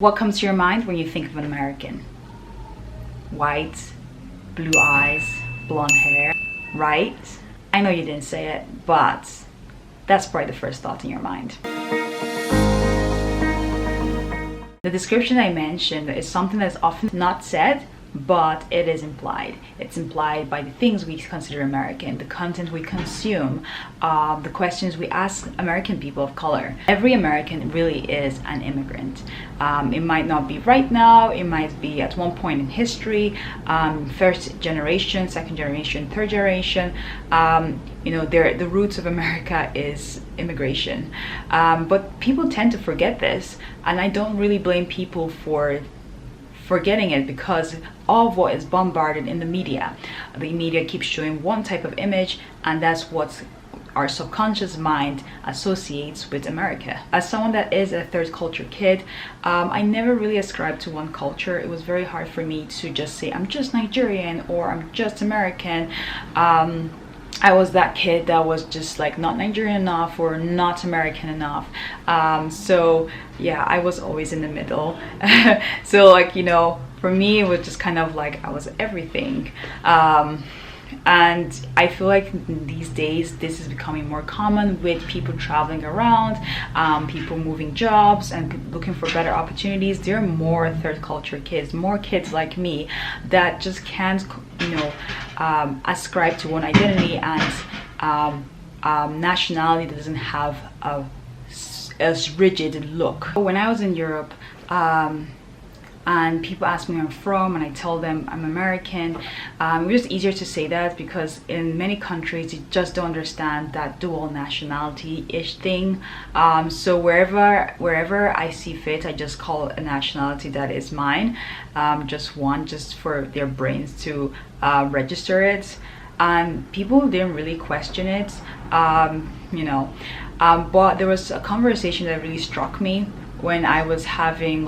What comes to your mind when you think of an American? White, blue eyes, blonde hair, right? I know you didn't say it, but that's probably the first thought in your mind. The description I mentioned is something that's often not said, but it is implied. It's implied by the things we consider American, the content we consume, the questions we ask American people of color. Every American really is an immigrant. It might not be right now, it might be at one point in history, first generation, second generation, third generation. The roots of America is immigration. But people tend to forget this, and I don't really blame people for forgetting it because of what is bombarded in the media. The media keeps showing one type of image, and that's what our subconscious mind associates with America. As someone that is a third culture kid, I never really ascribed to one culture. It was very hard for me to just say I'm just Nigerian or I'm just American. I was that kid that was just like not Nigerian enough or not American enough. So yeah, I was always in the middle. So for me, it was just kind of like I was everything. And I feel like these days this is becoming more common with people traveling around, people moving jobs and looking for better opportunities. There are more third culture kids, more kids like me that just can't ascribe to one identity and nationality that doesn't have a rigid look. When I was in Europe, and people ask me where I'm from and I tell them I'm American, it's just easier to say that because in many countries you just don't understand that dual nationality-ish thing. So wherever I see fit, I just call it a nationality that is mine, just one, just for their brains to register it. And people didn't really question it, but there was a conversation that really struck me when I was having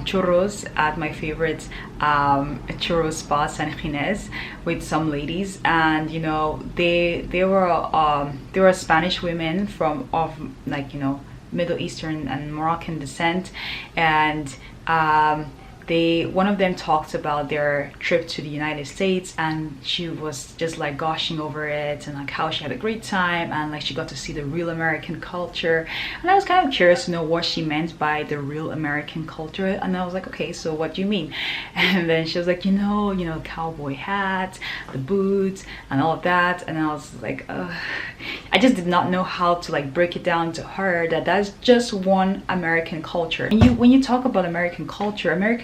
churros at my favorite churro spot, San Ginés, with some ladies, and they were Spanish women of Middle Eastern and Moroccan descent, and one of them talked about their trip to the United States, and she was just like gushing over it and like how she had a great time and like she got to see the real American culture. And I was kind of curious to know what she meant by the real American culture, and I was like, okay, so what do you mean? And then she was like, the cowboy hat, the boots and all of that. And I was like, I just did not know how to like break it down to her that that's just one American culture. And when you talk about American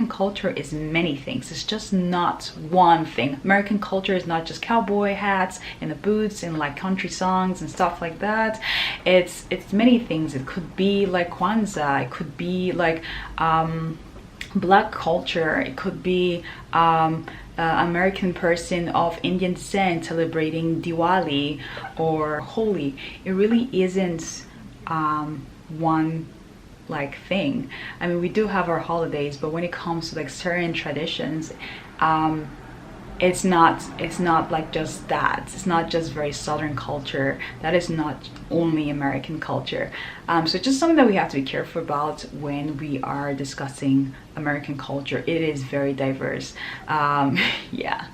culture is many things. It's just not one thing. American culture is not just cowboy hats and the boots and like country songs and stuff like that. It's many things. It could be like Kwanzaa. It could be like black culture. It could be American person of Indian descent celebrating Diwali or Holi. It really isn't one thing. I mean, we do have our holidays, but when it comes to like certain traditions, it's not like just that. It's not just very Southern culture. That is not only American culture. So it's just something that we have to be careful about when we are discussing American culture. It is very diverse. Yeah.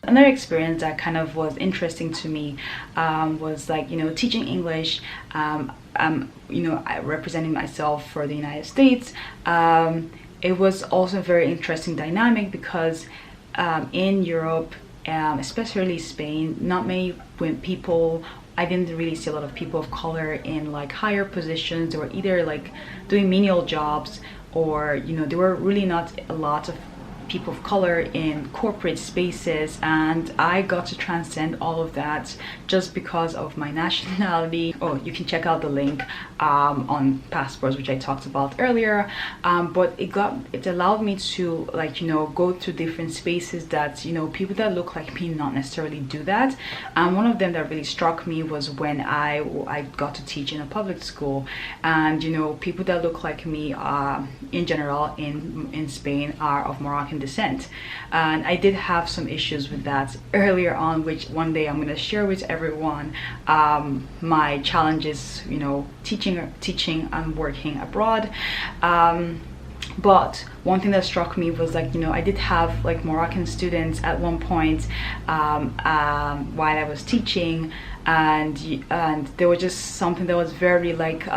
Another experience that kind of was interesting to me was teaching English, representing myself for the United States. It was also a very interesting dynamic because in Europe, especially Spain, not many people, I didn't really see a lot of people of color in like higher positions. They were either like doing menial jobs or there were really not a lot of people of color in corporate spaces, and I got to transcend all of that just because of my nationality. Oh, you can check out the link on passports, which I talked about earlier, but it allowed me to go to different spaces that people that look like me not necessarily do that. And one of them that really struck me was when I got to teach in a public school, and people that look like me in general in Spain are of Moroccan descent. And I did have some issues with that earlier on, which one day I'm going to share with everyone, my challenges, you know, teaching and working abroad. But one thing that struck me was, like, you know, I did have like Moroccan students at one point while I was teaching, and there was just something that was very like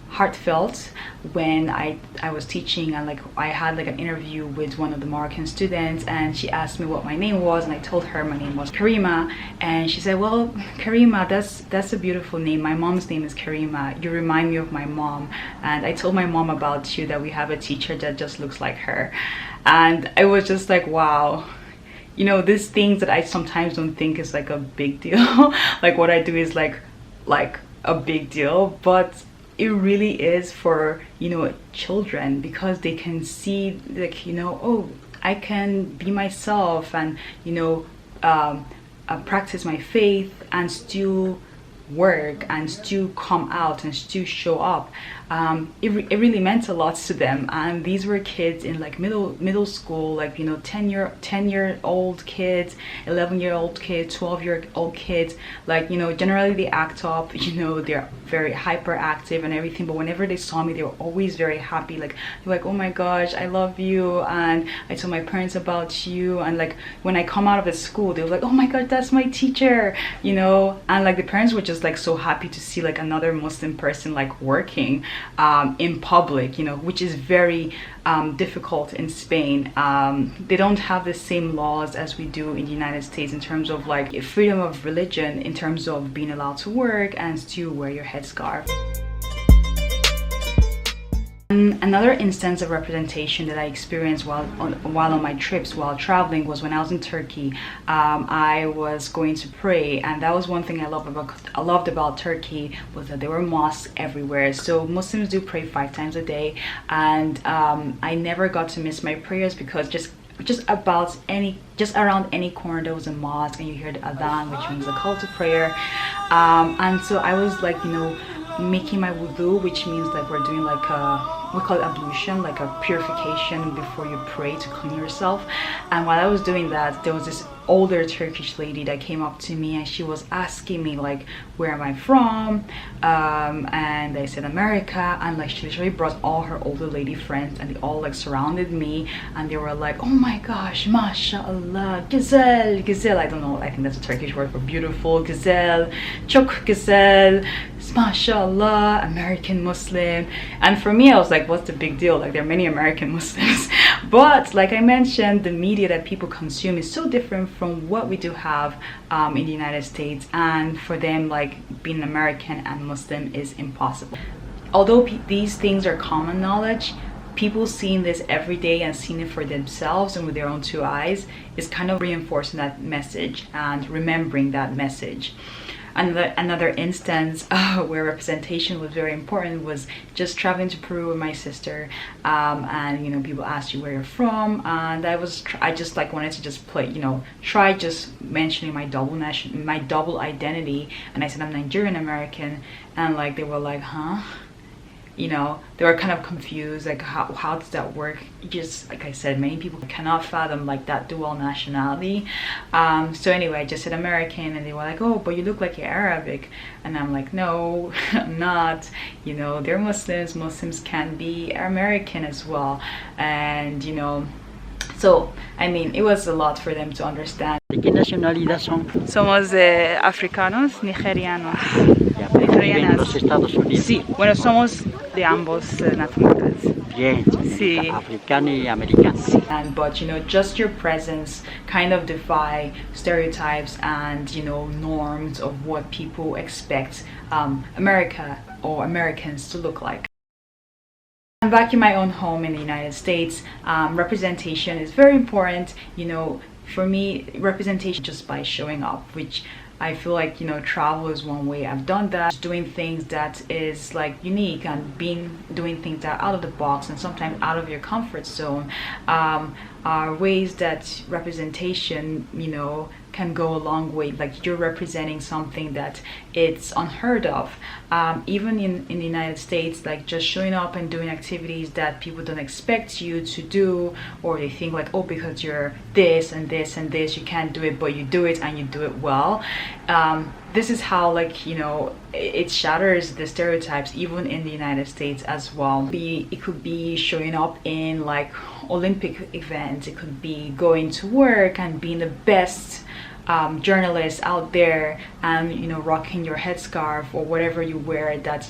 heartfelt when I was teaching, and like I had like an interview with one of the Moroccan students, and she asked me what my name was, and I told her my name was Karima, and she said, well, Karima, that's a beautiful name. My mom's name is Karima. You remind me of my mom. And I told my mom about you, that we have a teacher that just looks like her. And I was just like, wow. You know, these things that I sometimes don't think is like a big deal. Like what I do is like a big deal, but it really is for, you know, children, because they can see, like, you know, oh, I can be myself, and, you know, practice my faith and still work and still come out and still show up. It really meant a lot to them. And these were kids in like middle school, like, you know, 10-year-old kids, 11-year-old kids, 12-year-old kids. Like, you know, generally they act up, you know, they're very hyperactive and everything, but whenever they saw me, they were always very happy. Like, they're like, oh my gosh, I love you, and I told my parents about you. And like when I come out of the school, they were like, oh my god, that's my teacher, you know. And like the parents were just like so happy to see like another Muslim person like working in public, you know, which is very difficult in Spain. They don't have the same laws as we do in the United States in terms of like freedom of religion, in terms of being allowed to work and still wear your headscarf. Another instance of representation that I experienced while on my trips, while traveling, was when I was in Turkey. I was going to pray, and that was one thing I loved about Turkey, was that there were mosques everywhere. So Muslims do pray 5 times a day, and I never got to miss my prayers, because just around any corner there was a mosque, and you hear the adhan, which means a call to prayer. And so I was like, you know, making my wudu, which means like we're doing like we call it ablution, like a purification before you pray to clean yourself. And while I was doing that, there was this older Turkish lady that came up to me, and she was asking me like, where am I from? And I said America, and like she literally brought all her older lady friends, and they all like surrounded me, and they were like, oh my gosh, mashallah, güzel, güzel. I don't know, I think that's a Turkish word for beautiful. Güzel, çok güzel, mashallah, American Muslim. And for me, I was like, what's the big deal? Like, there are many American Muslims. But like I mentioned, the media that people consume is so different from what we do have in the United States, and for them, like, being American and Muslim is impossible. Although these things are common knowledge, people seeing this every day and seeing it for themselves and with their own 2 eyes is kind of reinforcing that message and remembering that message. Another instance where representation was very important was just traveling to Peru with my sister, and you know, people asked you where you're from, and I just like wanted to just play, you know, try just mentioning my double identity, and I said I'm Nigerian American, and like they were like, huh? You know, they were kind of confused, like how does that work? Just like I said, many people cannot fathom like that dual nationality. So anyway, I just said American, and they were like, oh, but you look like you're Arabic. And I'm like, no, I'm not. You know, they're Muslims can be American as well. And you know, so I mean, it was a lot for them to understand. ¿De qué nacionalidad son? Somos africanos, nigerianos. Ya, pero viven en los Estados Unidos. Sí, bueno, somos de ambos nacionalidades. Bien, Sí. africano y americano. But you know, just your presence kind of defy stereotypes and, you know, norms of what people expect America or Americans to look like. I'm back in my own home in the United States. Representation is very important. You know, for me, representation just by showing up, which I feel like, you know, travel is one way I've done that. Just doing things that is like unique, and doing things that are out of the box and sometimes out of your comfort zone. ways that representation, you know, can go a long way. Like you're representing something that it's unheard of. Even in the United States, like just showing up and doing activities that people don't expect you to do, or they think like, oh, because you're this and this and this, you can't do it, but you do it and you do it well. This is how, like, you know, it shatters the stereotypes even in the United States as well. It could be showing up in like Olympic events, it could be going to work and being the best journalist out there, and you know, rocking your headscarf or whatever you wear that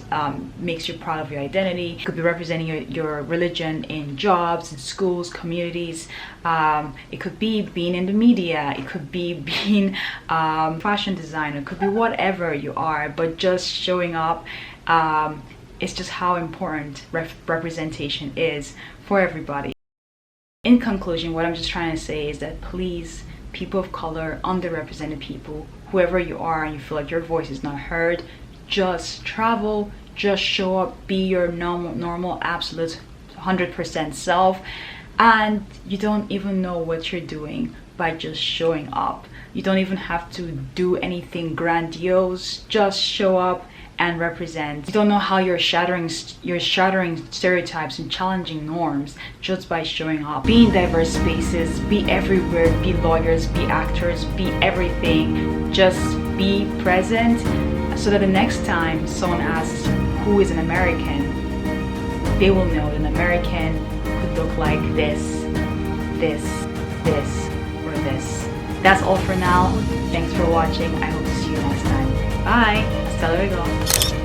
makes you proud of your identity. It could be representing your religion in jobs, in schools, communities. It could be being in the media, it could be being fashion designer, it could be whatever you are, but just showing up. It's just how important representation is for everybody. In conclusion, what I'm just trying to say is that please, people of color, underrepresented people, whoever you are and you feel like your voice is not heard, just travel, just show up, be your normal absolute 100% self, and you don't even know what you're doing by just showing up. You don't even have to do anything grandiose, just show up and represent. You don't know how you're shattering stereotypes and challenging norms just by showing up. Be in diverse spaces, be everywhere, be lawyers, be actors, be everything. Just be present, so that the next time someone asks who is an American, they will know that an American could look like this, this, this, or this. That's all for now. Thanks for watching. I hope to see you next time. Bye. Hasta luego.